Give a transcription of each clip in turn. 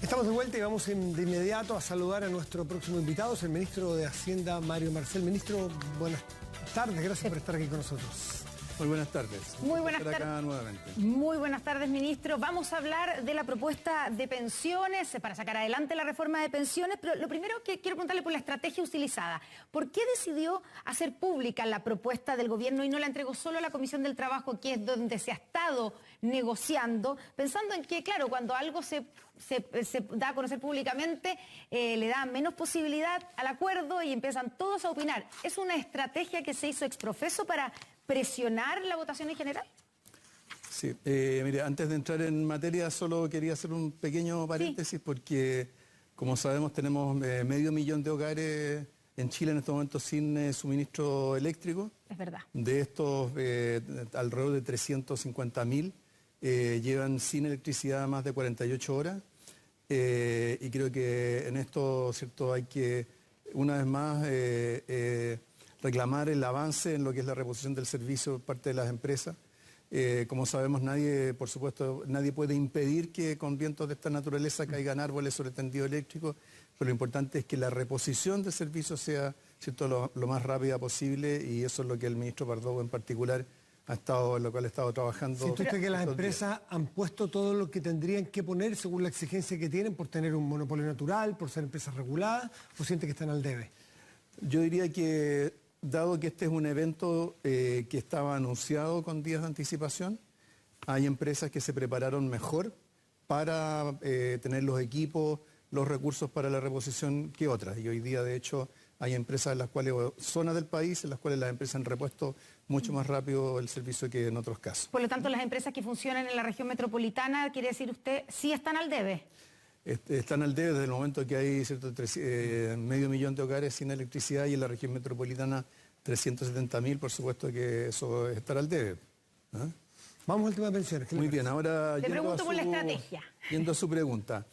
Estamos de vuelta y vamos de inmediato a saludar a nuestro próximo invitado, es el ministro de Hacienda, Mario Marcel. Ministro, buenas tardes, gracias por estar aquí con nosotros. Muy buenas tardes. Muy buenas tardes. Acá nuevamente. Muy buenas tardes, ministro. Vamos a hablar de la propuesta de pensiones, para sacar adelante la reforma de pensiones, pero lo primero que quiero preguntarle por la estrategia utilizada. ¿Por qué decidió hacer pública la propuesta del gobierno y no la entregó solo a la Comisión del Trabajo, que es donde se ha estado negociando, pensando en que, claro, cuando algo se da a conocer públicamente, le da menos posibilidad al acuerdo y empiezan todos a opinar? ¿Es una estrategia que se hizo exprofeso para presionar la votación en general? Sí, mire, antes de entrar en materia, solo quería hacer un pequeño paréntesis, porque, como sabemos, tenemos 500.000 de hogares en Chile en este momento sin suministro eléctrico. Es verdad. De estos, alrededor de 350.000 llevan sin electricidad más de 48 horas. Y creo que en esto, ¿cierto?, hay que, una vez más, reclamar el avance en lo que es la reposición del servicio por parte de las empresas. Como sabemos, por supuesto, nadie puede impedir que con vientos de esta naturaleza caigan árboles sobre el tendido eléctrico, pero lo importante es que la reposición del servicio sea, ¿cierto?, lo más rápida posible, y eso es lo que el ministro Pardovo en particular en lo cual ha estado trabajando. ¿Siente usted que las empresas han puesto todo lo que tendrían que poner según la exigencia que tienen por tener un monopolio natural, por ser empresas reguladas, o siente que están al debe? Yo diría que, dado que este es un evento que estaba anunciado con días de anticipación, hay empresas que se prepararon mejor para tener los equipos, los recursos para la reposición que otras. Y hoy día, de hecho, hay empresas en las cuales, o zonas del país, en las cuales las empresas han repuesto mucho más rápido el servicio que en otros casos. Por lo tanto, las empresas que funcionan en la región metropolitana, quiere decir usted, sí están al debe. Están al debe desde el momento que hay, ¿cierto?, 500.000 de hogares sin electricidad, y en la región metropolitana 370.000, por supuesto que eso es estar al debe. ¿Ah? Vamos al tema de pensiones. Muy bien, ahora le pregunto por la estrategia. Yendo a su pregunta.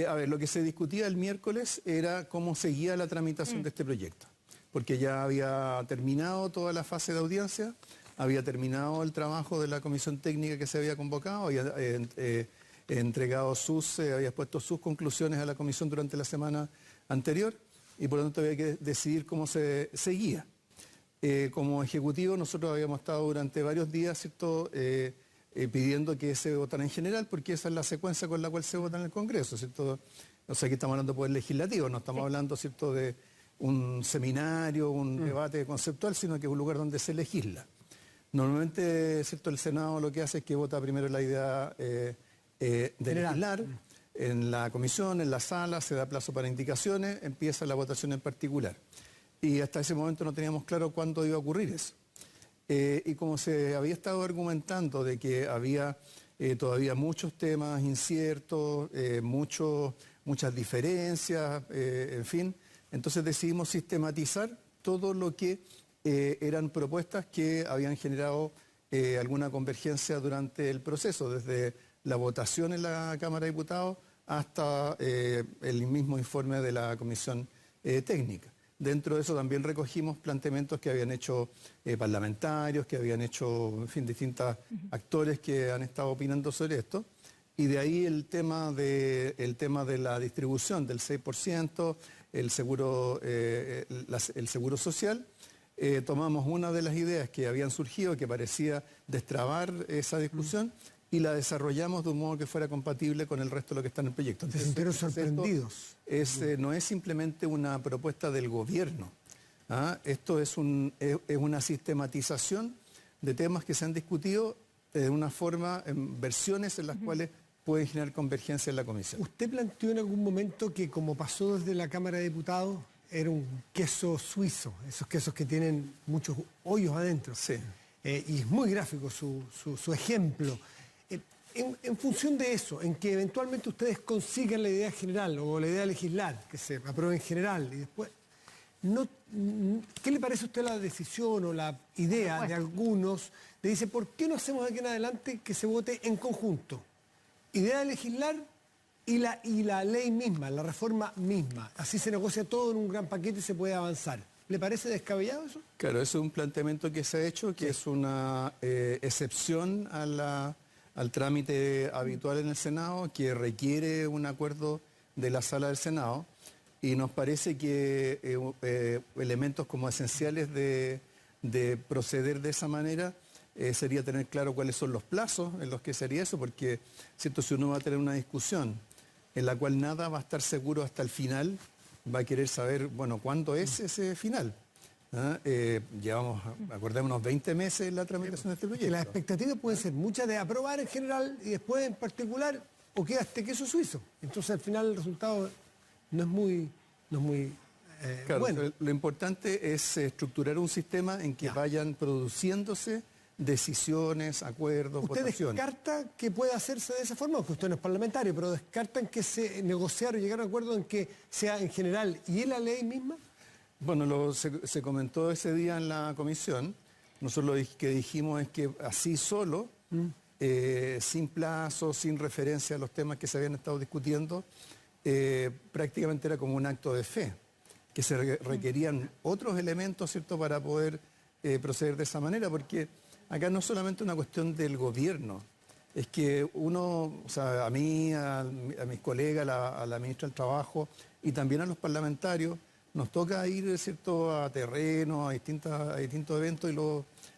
A ver, lo que se discutía el miércoles era cómo seguía la tramitación de este proyecto, porque ya había terminado toda la fase de audiencia, había terminado el trabajo de la comisión técnica que se había convocado, había había expuesto sus conclusiones a la comisión durante la semana anterior, y por lo tanto había que decidir cómo se seguía. Como ejecutivo, nosotros habíamos estado durante varios días, ¿cierto?, pidiendo que se votara en general, porque esa es la secuencia con la cual se vota en el Congreso, ¿cierto? O sea, aquí estamos hablando de poder legislativo, no estamos hablando, ¿cierto?, de un seminario, un debate conceptual, sino que es un lugar donde se legisla. Normalmente, ¿cierto?, el Senado lo que hace es que vota primero la idea de legislar. En la comisión, en la sala, se da plazo para indicaciones, empieza la votación en particular. Y hasta ese momento no teníamos claro cuándo iba a ocurrir eso. Y como se había estado argumentando de que había todavía muchos temas inciertos, muchas diferencias, en fin, entonces decidimos sistematizar todo lo que eran propuestas que habían generado alguna convergencia durante el proceso, desde la votación en la Cámara de Diputados hasta el mismo informe de la Comisión Técnica. Dentro de eso también recogimos planteamientos que habían hecho parlamentarios, que habían hecho, en fin, distintos actores que han estado opinando sobre esto. Y de ahí el tema de la distribución del 6%, el seguro social. Tomamos una de las ideas que habían surgido, que parecía destrabar esa discusión, y la desarrollamos de un modo que fuera compatible con el resto de lo que está en el proyecto. ¿Se sintieron sorprendidos? No es simplemente una propuesta del gobierno. Esto es una sistematización de temas que se han discutido de una forma, en versiones en las cuales pueden generar convergencia en la comisión. ¿Usted planteó en algún momento que, como pasó desde la Cámara de Diputados, era un queso suizo, esos quesos que tienen muchos hoyos adentro? Sí. Y es muy gráfico su ejemplo. En función de eso, en que eventualmente ustedes consigan la idea general o la idea de legislar, que se apruebe en general, y después, ¿qué le parece a usted la decisión o la idea de algunos de dice, ¿por qué no hacemos de aquí en adelante que se vote en conjunto? Idea de legislar y la ley misma, la reforma misma. Así se negocia todo en un gran paquete y se puede avanzar. ¿Le parece descabellado eso? Claro, eso es un planteamiento que se ha hecho, que es una excepción a al trámite habitual en el Senado, que requiere un acuerdo de la Sala del Senado, y nos parece que elementos como esenciales de proceder de esa manera sería tener claro cuáles son los plazos en los que sería eso, porque ¿cierto? Si uno va a tener una discusión en la cual nada va a estar seguro hasta el final, va a querer saber, bueno, ¿cuándo es ese final? ¿Ah? Llevamos, acordémonos, 20 meses en la tramitación de este proyecto. Las expectativas pueden ser muchas de aprobar en general y después en particular, o quedaste queso suizo. Entonces al final el resultado no es muy Claro, bueno. lo importante es estructurar un sistema en que vayan produciéndose decisiones, acuerdos, ¿Usted votaciones. descarta que pueda hacerse de esa forma? Porque usted no es parlamentario, pero ¿descartan que se negociara o llegar a un acuerdo en que sea en general y en la ley misma? Bueno, se comentó ese día en la comisión. Nosotros lo que dijimos es que así solo, sin plazo, sin referencia a los temas que se habían estado discutiendo, prácticamente era como un acto de fe, que se requerían otros elementos, ¿cierto?, para poder proceder de esa manera, porque acá no es solamente una cuestión del gobierno, es que uno, o sea, a mí, a mis colegas, a la ministra del Trabajo y también a los parlamentarios, nos toca ir, ¿cierto?, a terreno, a distintos eventos y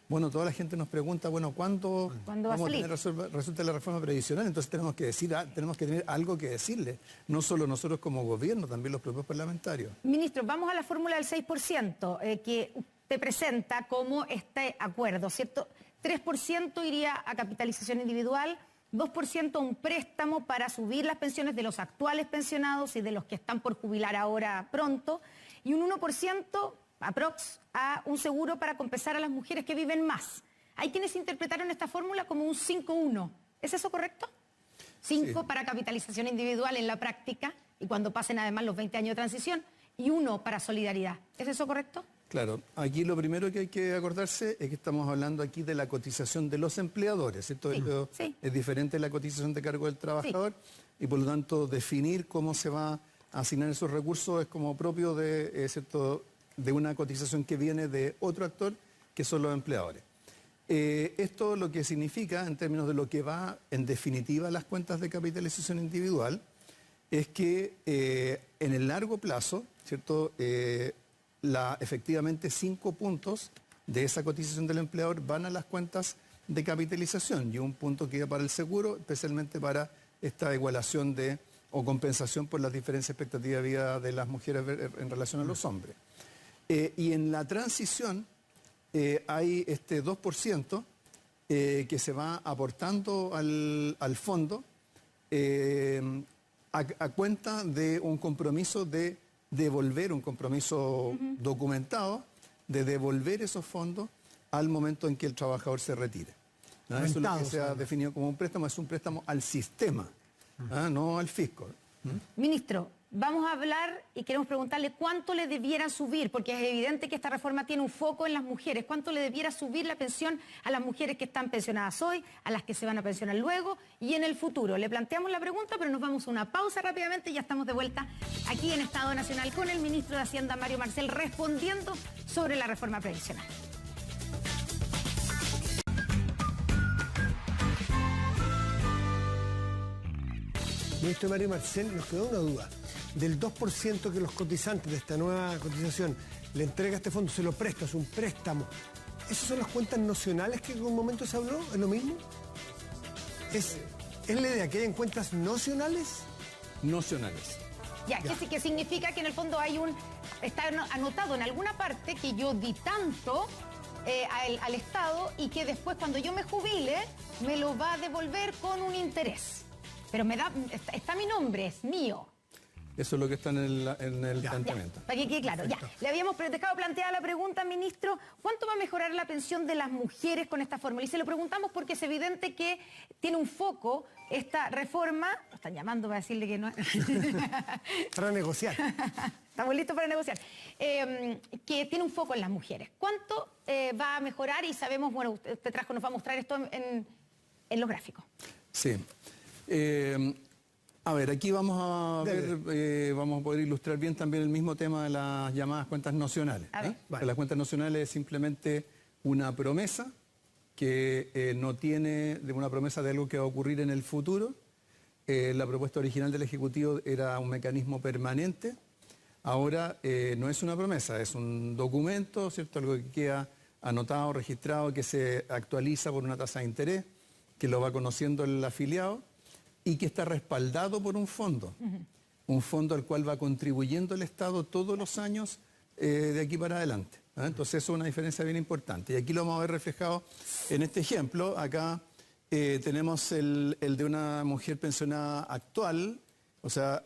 bueno, toda la gente nos pregunta, bueno, ¿cuándo vamos a tener resulta la reforma previsional? Entonces tenemos que tener algo que decirle, no solo nosotros como gobierno, también los propios parlamentarios. Ministro, vamos a la fórmula del 6%, que usted presenta como este acuerdo, ¿cierto? 3% iría a capitalización individual, 2% a un préstamo para subir las pensiones de los actuales pensionados y de los que están por jubilar ahora pronto, y un 1% aprox a un seguro para compensar a las mujeres que viven más. Hay quienes interpretaron esta fórmula como un 5-1. ¿Es eso correcto? 5 para capitalización individual en la práctica y cuando pasen además los 20 años de transición y 1 para solidaridad. ¿Es eso correcto? Claro, aquí lo primero que hay que acordarse es que estamos hablando aquí de la cotización de los empleadores, ¿cierto? Sí. Es diferente de la cotización de cargo del trabajador y por lo tanto definir cómo se va a asignar esos recursos es como propio de, ¿cierto?, de una cotización que viene de otro actor, que son los empleadores. Esto lo que significa, en términos de lo que va en definitiva a las cuentas de capitalización individual, es que en el largo plazo, ¿cierto?, efectivamente 5 puntos de esa cotización del empleador van a las cuentas de capitalización y un punto queda para el seguro, especialmente para esta igualación o compensación por las diferentes expectativas de vida de las mujeres en relación a los hombres. Y en la transición hay este 2% que se va aportando al fondo a cuenta de un compromiso de devolver, un compromiso documentado, de devolver esos fondos al momento en que el trabajador se retire. ¿No? Eso es lo que se ha definido como un préstamo, es un préstamo al sistema, no al fisco. Ministro, vamos a hablar y queremos preguntarle cuánto le debiera subir, porque es evidente que esta reforma tiene un foco en las mujeres. ¿Cuánto le debiera subir la pensión a las mujeres que están pensionadas hoy, a las que se van a pensionar luego y en el futuro? Le planteamos la pregunta, pero nos vamos a una pausa rápidamente y ya estamos de vuelta aquí en Estado Nacional con el ministro de Hacienda, Mario Marcel, respondiendo sobre la reforma previsional. Ministro Mario Marcel, nos quedó una duda. Del 2% que los cotizantes de esta nueva cotización le entrega a este fondo, se lo presta, es un préstamo. ¿Esas son las cuentas nocionales que en un momento se habló? ¿Es lo mismo? ¿Es la idea que hayan cuentas nocionales? Nocionales. Ya. Que significa que en el fondo está anotado en alguna parte que yo di tanto al Estado y que después cuando yo me jubile me lo va a devolver con un interés. Pero está mi nombre, es mío. Eso es lo que está en el planteamiento. Para que quede claro, ya. Le habíamos dejado planteada la pregunta, ministro, ¿cuánto va a mejorar la pensión de las mujeres con esta fórmula? Y se lo preguntamos porque es evidente que tiene un foco esta reforma. Lo están llamando para decirle que no. Para negociar. Estamos listos para negociar. Que tiene un foco en las mujeres. ¿Cuánto va a mejorar? Y sabemos, bueno, usted nos va a mostrar esto en los gráficos. Sí. A ver, aquí vamos a poder ilustrar bien también el mismo tema de las llamadas cuentas nocionales. A ver. Las cuentas nocionales es simplemente una promesa que no tiene de una promesa de algo que va a ocurrir en el futuro. La propuesta original del Ejecutivo era un mecanismo permanente. Ahora no es una promesa, es un documento, ¿cierto? Algo que queda anotado, registrado, que se actualiza por una tasa de interés, que lo va conociendo el afiliado y que está respaldado por un fondo. Un fondo al cual va contribuyendo el Estado todos los años de aquí para adelante. Entonces eso es una diferencia bien importante. Y aquí lo vamos a ver reflejado en este ejemplo. Acá tenemos el de una mujer pensionada actual, o sea,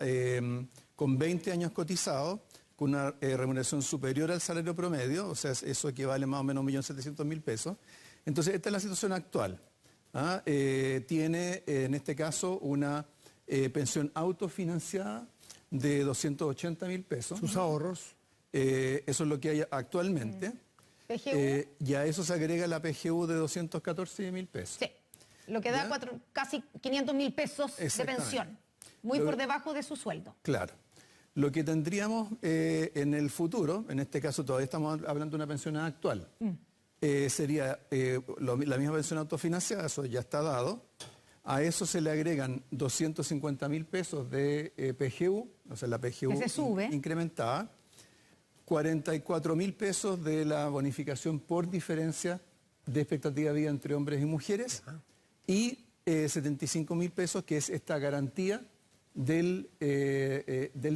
con 20 años cotizados, con una remuneración superior al salario promedio, o sea, eso equivale más o menos a 1.700.000 pesos. Entonces, esta es la situación actual. Tiene, en este caso, una pensión autofinanciada de 280.000 pesos. Sus ahorros. Eso es lo que hay actualmente. PGU. Y a eso se agrega la PGU de 214.000 pesos. Sí, lo que da casi 500.000 pesos de pensión, muy por debajo de su sueldo. Claro. Lo que tendríamos en el futuro, en este caso todavía estamos hablando de una pensión actual, sería la misma pensión autofinanciada, eso ya está dado. A eso se le agregan 250.000 pesos de PGU, o sea, la PGU que se sube. Incrementada, 44.000 pesos de la bonificación por diferencia de expectativa de vida entre hombres y mujeres, y 75.000 pesos, que es esta garantía del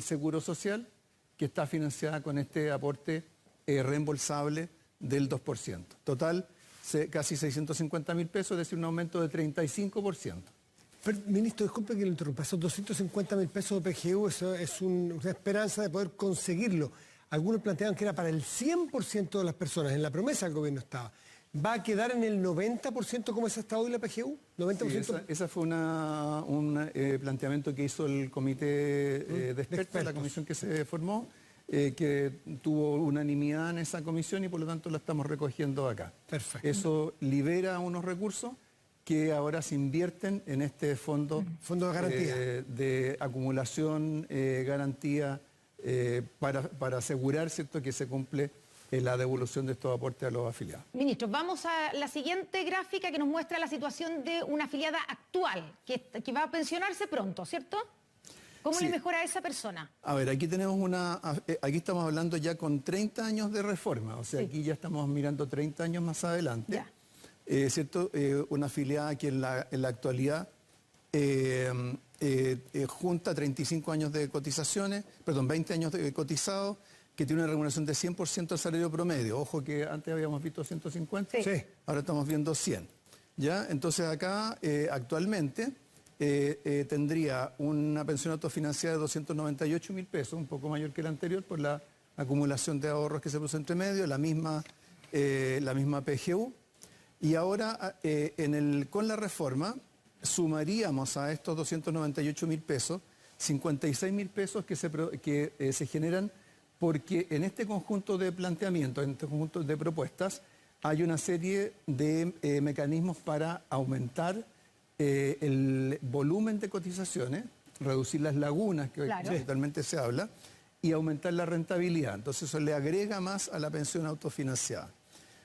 Seguro Social, que está financiada con este aporte reembolsable del 2%. Total, casi 650.000 pesos, es decir, un aumento de 35%. Pero, ministro, disculpe que lo interrumpa, esos 250.000 pesos de PGU, eso es una esperanza de poder conseguirlo. Algunos planteaban que era para el 100% de las personas, en la promesa del gobierno estaba. ¿Va a quedar en el 90% como es hasta hoy la PGU? ¿90%? Sí, esa fue un planteamiento que hizo el comité de expertos, la comisión que se formó, que tuvo unanimidad en esa comisión y por lo tanto la estamos recogiendo acá. Perfecto. Eso libera unos recursos que ahora se invierten en este fondo, fondo de garantía, de acumulación, garantía, para asegurar, ¿cierto?, que se cumple la devolución de estos aportes a los afiliados. Ministro, vamos a la siguiente gráfica que nos muestra la situación de una afiliada actual que va a pensionarse pronto, ¿cierto? ¿Cómo le mejora a esa persona? A ver, aquí tenemos aquí estamos hablando ya con 30 años de reforma, o sea, aquí ya estamos mirando 30 años más adelante, ¿cierto? Una afiliada que en la actualidad junta 35 años de cotizaciones, perdón, 20 años de cotizados, que tiene una remuneración de 100% del salario promedio. Ojo que antes habíamos visto 150, sí. Ahora estamos viendo 100. ¿Ya? Entonces acá actualmente tendría una pensión autofinanciada de 298.000 pesos, un poco mayor que la anterior por la acumulación de ahorros que se puso entre medio, la misma PGU. Y ahora con la reforma sumaríamos a estos 298.000 pesos 56.000 pesos que se generan porque en este conjunto de planteamientos, en este conjunto de propuestas, hay una serie de mecanismos para aumentar el volumen de cotizaciones, reducir las lagunas que habitualmente se habla, y aumentar la rentabilidad. Entonces eso le agrega más a la pensión autofinanciada.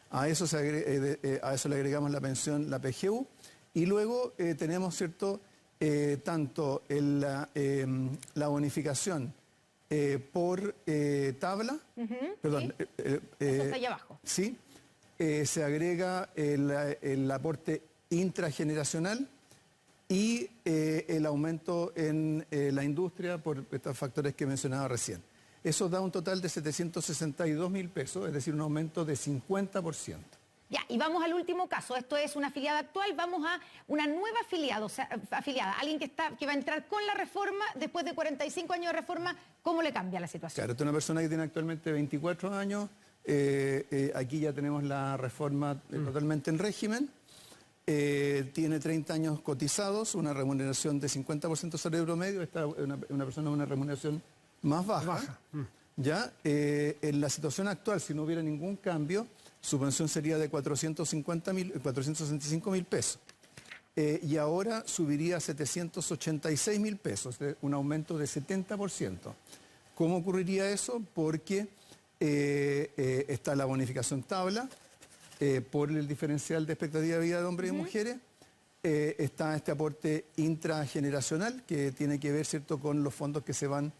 A eso le agregamos la pensión, la PGU, y luego tenemos, ¿cierto?, tanto la bonificación por tabla, perdón, eso está allá abajo. Sí, se agrega el aporte intrageneracional y el aumento en la industria por estos factores que mencionaba recién. Eso da un total de 762.000 pesos, es decir, un aumento de 50%. Ya, y vamos al último caso. Esto es una afiliada actual. Vamos a una nueva afiliada, alguien que va a entrar con la reforma después de 45 años de reforma. ¿Cómo le cambia la situación? Claro, esta es una persona que tiene actualmente 24 años. Aquí ya tenemos la reforma totalmente en régimen. Tiene 30 años cotizados, una remuneración de 50% salario promedio. Esta es una persona con una remuneración más baja. ¿Ya? En la situación actual, si no hubiera ningún cambio, su pensión sería de 465.000 pesos. Y ahora subiría a 786.000 pesos, un aumento de 70%. ¿Cómo ocurriría eso? Porque está la bonificación tabla, por el diferencial de expectativa de vida de hombres y mujeres. Está este aporte intrageneracional que tiene que ver, ¿cierto?, con los fondos que se van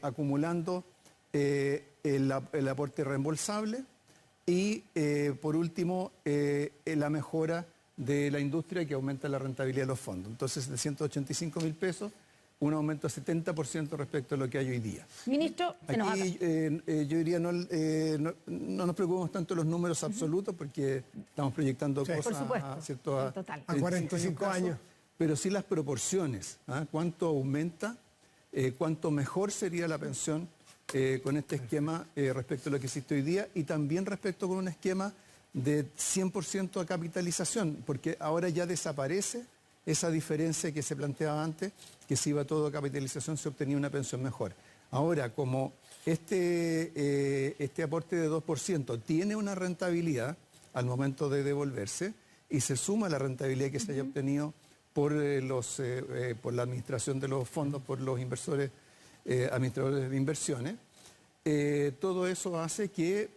acumulando, el aporte reembolsable y, por último, la mejora de la industria que aumenta la rentabilidad de los fondos. Entonces, de 185.000 pesos, un aumento de 70% respecto a lo que hay hoy día. Ministro, aquí yo diría no nos preocupemos tanto los números absolutos porque estamos proyectando cosas por supuesto, a 45 años. Pero sí las proporciones, cuánto aumenta, cuánto mejor sería la pensión con este esquema respecto a lo que existe hoy día y también respecto con un esquema de 100% a capitalización, porque ahora ya desaparece esa diferencia que se planteaba antes, que si iba todo a capitalización se obtenía una pensión mejor. Ahora, como este aporte de 2% tiene una rentabilidad al momento de devolverse y se suma la rentabilidad que se haya obtenido por la administración de los fondos, por los inversores, administradores de inversiones, todo eso hace que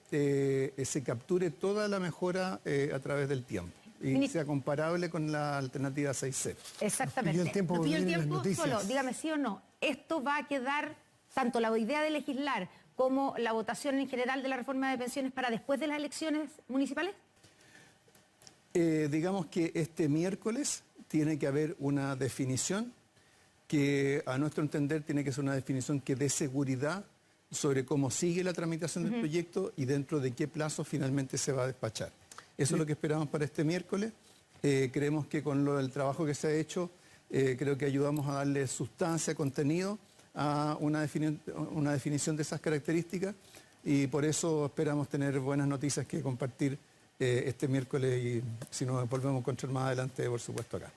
se capture toda la mejora a través del tiempo y sea comparable con la alternativa 6C. Exactamente. Nos pidió el tiempo Solo, dígame sí o no, ¿esto va a quedar, tanto la idea de legislar como la votación en general de la reforma de pensiones para después de las elecciones municipales? Digamos que este miércoles tiene que haber una definición que a nuestro entender tiene que ser una definición que dé seguridad sobre cómo sigue la tramitación del proyecto y dentro de qué plazo finalmente se va a despachar. Eso es lo que esperamos para este miércoles. Creemos que con el trabajo que se ha hecho, creo que ayudamos a darle sustancia, contenido a una definición de esas características y por eso esperamos tener buenas noticias que compartir este miércoles y si nos volvemos a encontrar más adelante, por supuesto, acá.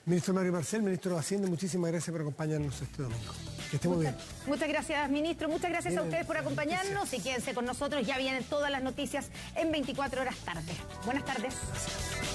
Ministro Mario Marcel, ministro de Hacienda, muchísimas gracias por acompañarnos este domingo. Que esté muy bien. Muchas gracias, ministro. Muchas gracias a ustedes por acompañarnos y quédense con nosotros. Ya vienen todas las noticias en 24 horas tarde. Buenas tardes. Gracias.